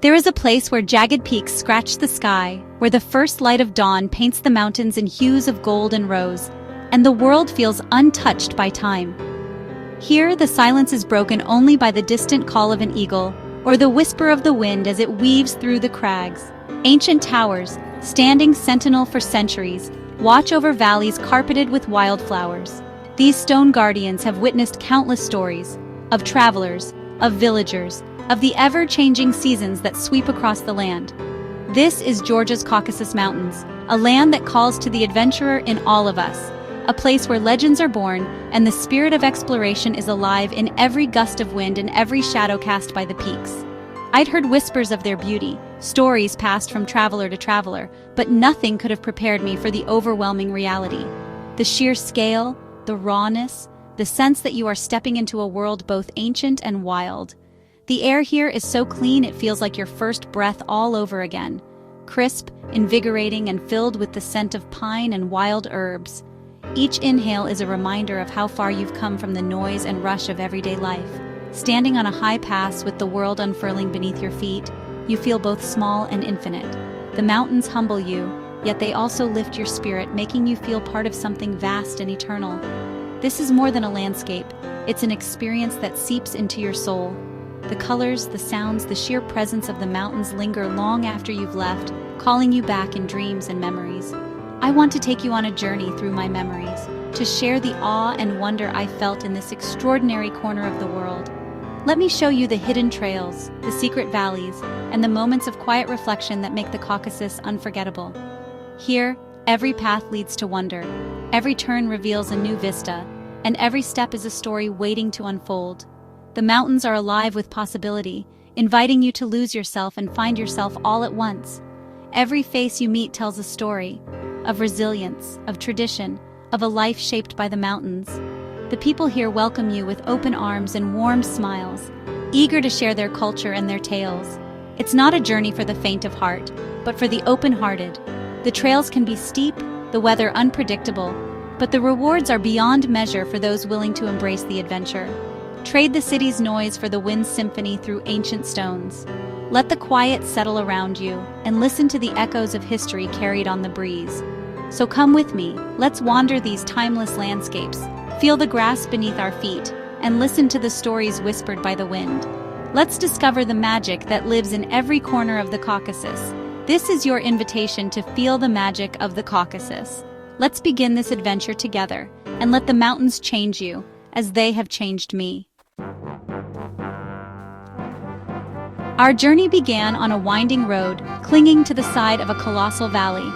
There is a place where jagged peaks scratch the sky, where the first light of dawn paints the mountains in hues of gold and rose, and the world feels untouched by time. Here, the silence is broken only by the distant call of an eagle, or the whisper of the wind as it weaves through the crags. Ancient towers, standing sentinel for centuries, watch over valleys carpeted with wildflowers. These stone guardians have witnessed countless stories of travelers, of villagers, of the ever-changing seasons that sweep across the land. This is Georgia's Caucasus Mountains, a land that calls to the adventurer in all of us, a place where legends are born and the spirit of exploration is alive in every gust of wind and every shadow cast by the peaks. I'd heard whispers of their beauty, stories passed from traveler to traveler, but nothing could have prepared me for the overwhelming reality. The sheer scale, the rawness, the sense that you are stepping into a world both ancient and wild. The air here is so clean it feels like your first breath all over again. Crisp, invigorating, and filled with the scent of pine and wild herbs. Each inhale is a reminder of how far you've come from the noise and rush of everyday life. Standing on a high pass with the world unfurling beneath your feet, you feel both small and infinite. The mountains humble you, yet they also lift your spirit, making you feel part of something vast and eternal. This is more than a landscape. It's an experience that seeps into your soul. The colors, the sounds, the sheer presence of the mountains linger long after you've left, calling you back in dreams and memories. I want to take you on a journey through my memories, to share the awe and wonder I felt in this extraordinary corner of the world. Let me show you the hidden trails, the secret valleys, and the moments of quiet reflection that make the Caucasus unforgettable. Here, every path leads to wonder, every turn reveals a new vista, and every step is a story waiting to unfold. The mountains are alive with possibility, inviting you to lose yourself and find yourself all at once. Every face you meet tells a story, of resilience, of tradition, of a life shaped by the mountains. The people here welcome you with open arms and warm smiles, eager to share their culture and their tales. It's not a journey for the faint of heart, but for the open-hearted. The trails can be steep, the weather unpredictable, but the rewards are beyond measure for those willing to embrace the adventure. Trade the city's noise for the wind's symphony through ancient stones. Let the quiet settle around you, and listen to the echoes of history carried on the breeze. So come with me, let's wander these timeless landscapes, feel the grass beneath our feet, and listen to the stories whispered by the wind. Let's discover the magic that lives in every corner of the Caucasus. This is your invitation to feel the magic of the Caucasus. Let's begin this adventure together, and let the mountains change you, as they have changed me. Our journey began on a winding road, clinging to the side of a colossal valley.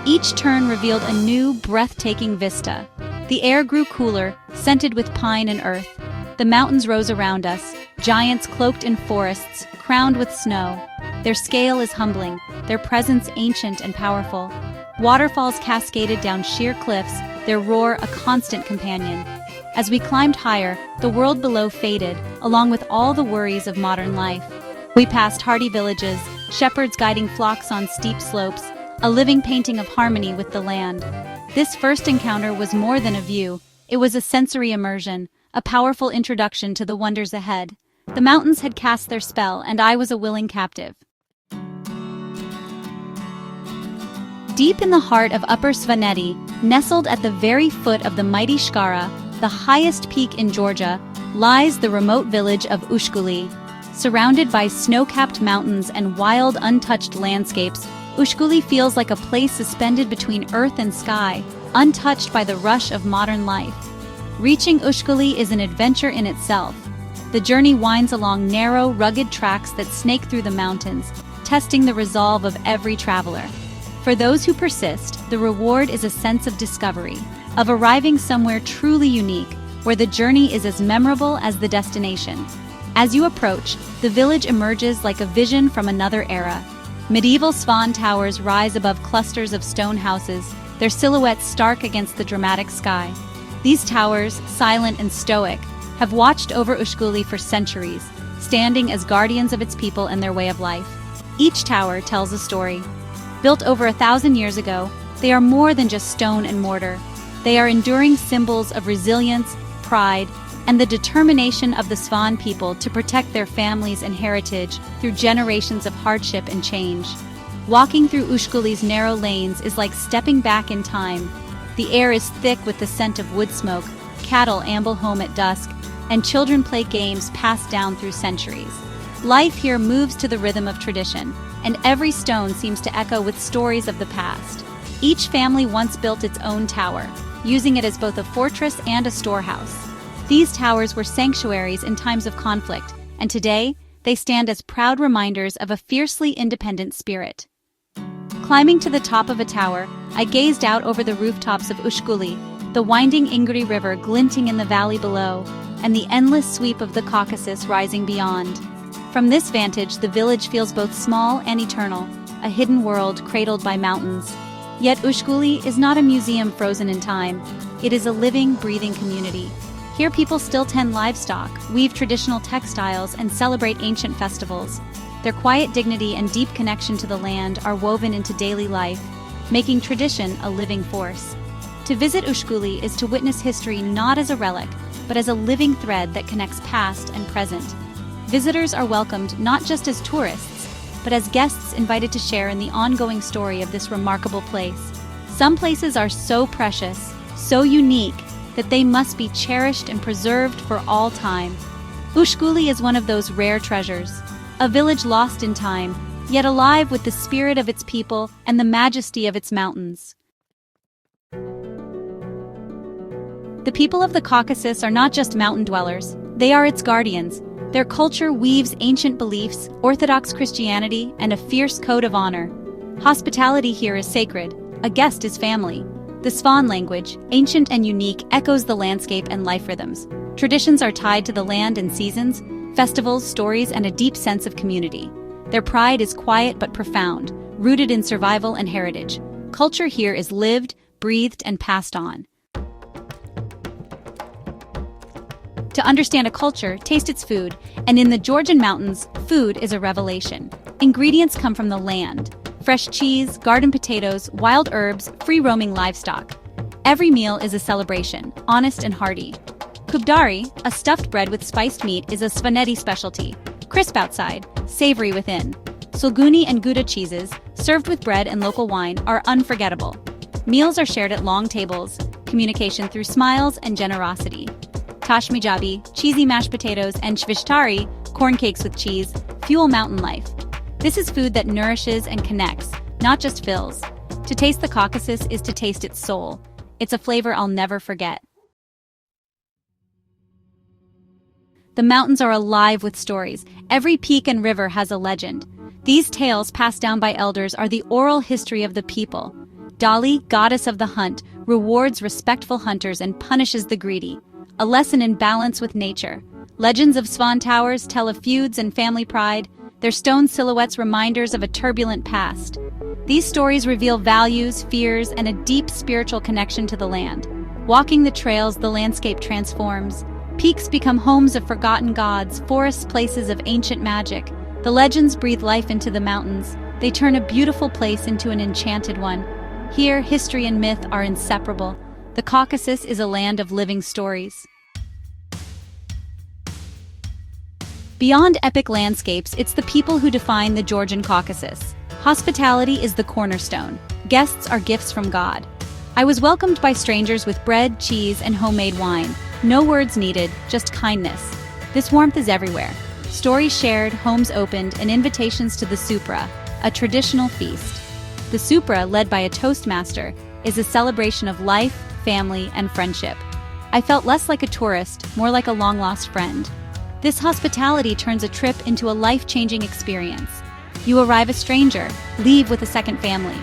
Each turn revealed a new, breathtaking vista. The air grew cooler, scented with pine and earth. The mountains rose around us, giants cloaked in forests, crowned with snow. Their scale is humbling, their presence ancient and powerful. Waterfalls cascaded down sheer cliffs, their roar a constant companion. As we climbed higher, the world below faded, along with all the worries of modern life. We passed hardy villages, shepherds guiding flocks on steep slopes, a living painting of harmony with the land. This first encounter was more than a view, it was a sensory immersion, a powerful introduction to the wonders ahead. The mountains had cast their spell, and I was a willing captive. Deep in the heart of Upper Svaneti, nestled at the very foot of the mighty Shkara, the highest peak in Georgia, lies the remote village of Ushkuli. Surrounded by snow-capped mountains and wild, untouched landscapes, Ushkuli feels like a place suspended between earth and sky, untouched by the rush of modern life. Reaching Ushkuli is an adventure in itself. The journey winds along narrow, rugged tracks that snake through the mountains, testing the resolve of every traveler. For those who persist, the reward is a sense of discovery, of arriving somewhere truly unique, where the journey is as memorable as the destination. As you approach, the village emerges like a vision from another era. Medieval swan towers rise above clusters of stone houses, their silhouettes stark against the dramatic sky. These towers, silent and stoic, have watched over Ushkuli for centuries, standing as guardians of its people and their way of life. Each tower tells a story. Built over 1,000 years ago, they are more than just stone and mortar. They are enduring symbols of resilience, pride, and the determination of the Svan people to protect their families and heritage through generations of hardship and change. Walking through Ushkuli's narrow lanes is like stepping back in time. The air is thick with the scent of wood smoke, cattle amble home at dusk, and children play games passed down through centuries. Life here moves to the rhythm of tradition, and every stone seems to echo with stories of the past. Each family once built its own tower, using it as both a fortress and a storehouse. These towers were sanctuaries in times of conflict, and today, they stand as proud reminders of a fiercely independent spirit. Climbing to the top of a tower, I gazed out over the rooftops of Ushkuli, the winding Inguri River glinting in the valley below, and the endless sweep of the Caucasus rising beyond. From this vantage, the village feels both small and eternal, a hidden world cradled by mountains. Yet Ushkuli is not a museum frozen in time. It is a living, breathing community. Here people still tend livestock, weave traditional textiles, and celebrate ancient festivals. Their quiet dignity and deep connection to the land are woven into daily life, making tradition a living force. To visit Ushkuli is to witness history not as a relic, but as a living thread that connects past and present. Visitors are welcomed not just as tourists, but as guests invited to share in the ongoing story of this remarkable place. Some places are so precious, so unique, that they must be cherished and preserved for all time. Ushkuli is one of those rare treasures, a village lost in time, yet alive with the spirit of its people and the majesty of its mountains. The people of the Caucasus are not just mountain dwellers, they are its guardians. Their culture weaves ancient beliefs, Orthodox Christianity, and a fierce code of honor. Hospitality here is sacred, a guest is family. The Svan language, ancient and unique, echoes the landscape and life rhythms. Traditions are tied to the land and seasons, festivals, stories, and a deep sense of community. Their pride is quiet but profound, rooted in survival and heritage. Culture here is lived, breathed, and passed on. To understand a culture, taste its food, and in the Georgian mountains, food is a revelation. Ingredients come from the land. Fresh cheese, garden potatoes, wild herbs, free-roaming livestock. Every meal is a celebration, honest and hearty. Kubdari, a stuffed bread with spiced meat, is a Svaneti specialty. Crisp outside, savory within. Sulguni and Gouda cheeses, served with bread and local wine, are unforgettable. Meals are shared at long tables, communication through smiles and generosity. Tashmijabi, cheesy mashed potatoes, and shvishtari, corn cakes with cheese, fuel mountain life. This is food that nourishes and connects, not just fills. To taste the Caucasus is to taste its soul. It's a flavor I'll never forget. The mountains are alive with stories. Every peak and river has a legend. These tales passed down by elders are the oral history of the people. Dali, goddess of the hunt, rewards respectful hunters and punishes the greedy. A lesson in balance with nature. Legends of Svan towers tell of feuds and family pride, their stone silhouettes reminders of a turbulent past. These stories reveal values, fears, and a deep spiritual connection to the land. Walking the trails, the landscape transforms. Peaks become homes of forgotten gods, forests places of ancient magic. The legends breathe life into the mountains. They turn a beautiful place into an enchanted one. Here, history and myth are inseparable. The Caucasus is a land of living stories. Beyond epic landscapes, it's the people who define the Georgian Caucasus. Hospitality is the cornerstone. Guests are gifts from God. I was welcomed by strangers with bread, cheese, and homemade wine. No words needed, just kindness. This warmth is everywhere. Stories shared, homes opened, and invitations to the Supra, a traditional feast. The Supra, led by a Toastmaster, is a celebration of life, family, and friendship. I felt less like a tourist, more like a long-lost friend. This hospitality turns a trip into a life-changing experience. You arrive a stranger, leave with a second family.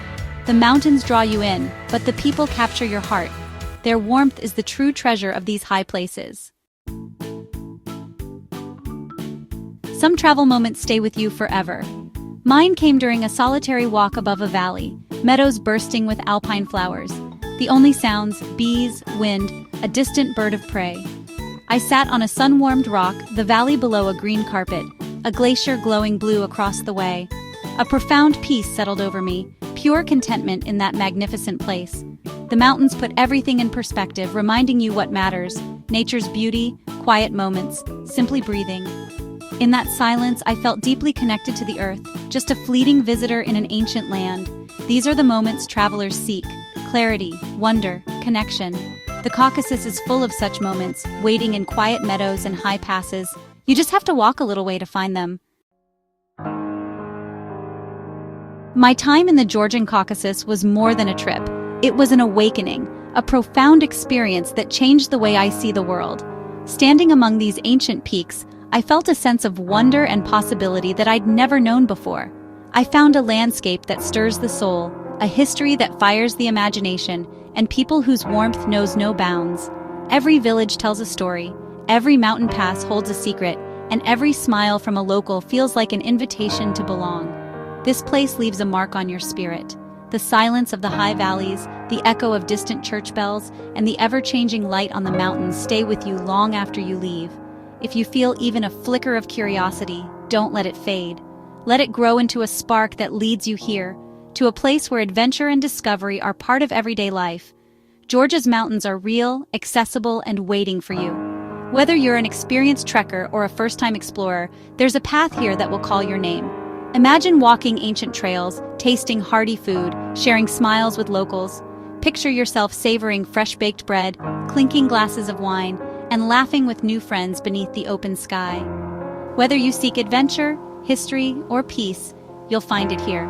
The mountains draw you in, but the people capture your heart. Their warmth is the true treasure of these high places. Some travel moments stay with you forever. Mine came during a solitary walk above a valley, meadows bursting with alpine flowers. The only sounds, bees, wind, a distant bird of prey. I sat on a sun-warmed rock, the valley below a green carpet, a glacier glowing blue across the way. A profound peace settled over me, pure contentment in that magnificent place. The mountains put everything in perspective, reminding you what matters, nature's beauty, quiet moments, simply breathing. In that silence, I felt deeply connected to the earth, just a fleeting visitor in an ancient land. These are the moments travelers seek: clarity, wonder, connection. The Caucasus is full of such moments, waiting in quiet meadows and high passes. You just have to walk a little way to find them. My time in the Georgian Caucasus was more than a trip. It was an awakening, a profound experience that changed the way I see the world. Standing among these ancient peaks, I felt a sense of wonder and possibility that I'd never known before. I found a landscape that stirs the soul, a history that fires the imagination, and people whose warmth knows no bounds. Every village tells a story, every mountain pass holds a secret, and every smile from a local feels like an invitation to belong. This place leaves a mark on your spirit. The silence of the high valleys, the echo of distant church bells, and the ever-changing light on the mountains stay with you long after you leave. If you feel even a flicker of curiosity, don't let it fade. Let it grow into a spark that leads you here, to a place where adventure and discovery are part of everyday life. Georgia's mountains are real, accessible, and waiting for you. Whether you're an experienced trekker or a first-time explorer, there's a path here that will call your name. Imagine walking ancient trails, tasting hearty food, sharing smiles with locals. Picture yourself savoring fresh-baked bread, clinking glasses of wine, and laughing with new friends beneath the open sky. Whether you seek adventure, history, or peace, you'll find it here.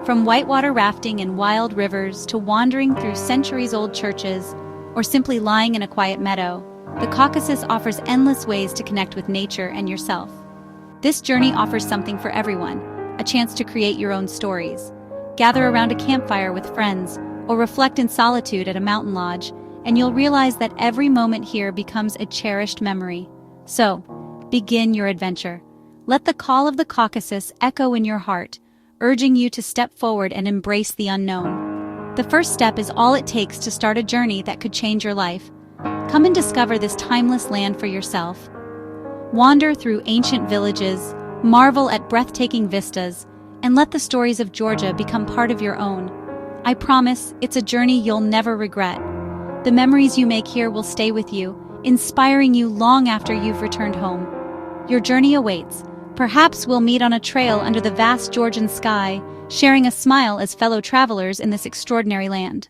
From whitewater rafting in wild rivers to wandering through centuries-old churches, or simply lying in a quiet meadow, the Caucasus offers endless ways to connect with nature and yourself. This journey offers something for everyone, a chance to create your own stories. Gather around a campfire with friends, or reflect in solitude at a mountain lodge, and you'll realize that every moment here becomes a cherished memory. So, begin your adventure. Let the call of the Caucasus echo in your heart, urging you to step forward and embrace the unknown. The first step is all it takes to start a journey that could change your life. Come and discover this timeless land for yourself. Wander through ancient villages, marvel at breathtaking vistas, and let the stories of Georgia become part of your own. I promise, it's a journey you'll never regret. The memories you make here will stay with you, inspiring you long after you've returned home. Your journey awaits. Perhaps we'll meet on a trail under the vast Georgian sky, sharing a smile as fellow travelers in this extraordinary land.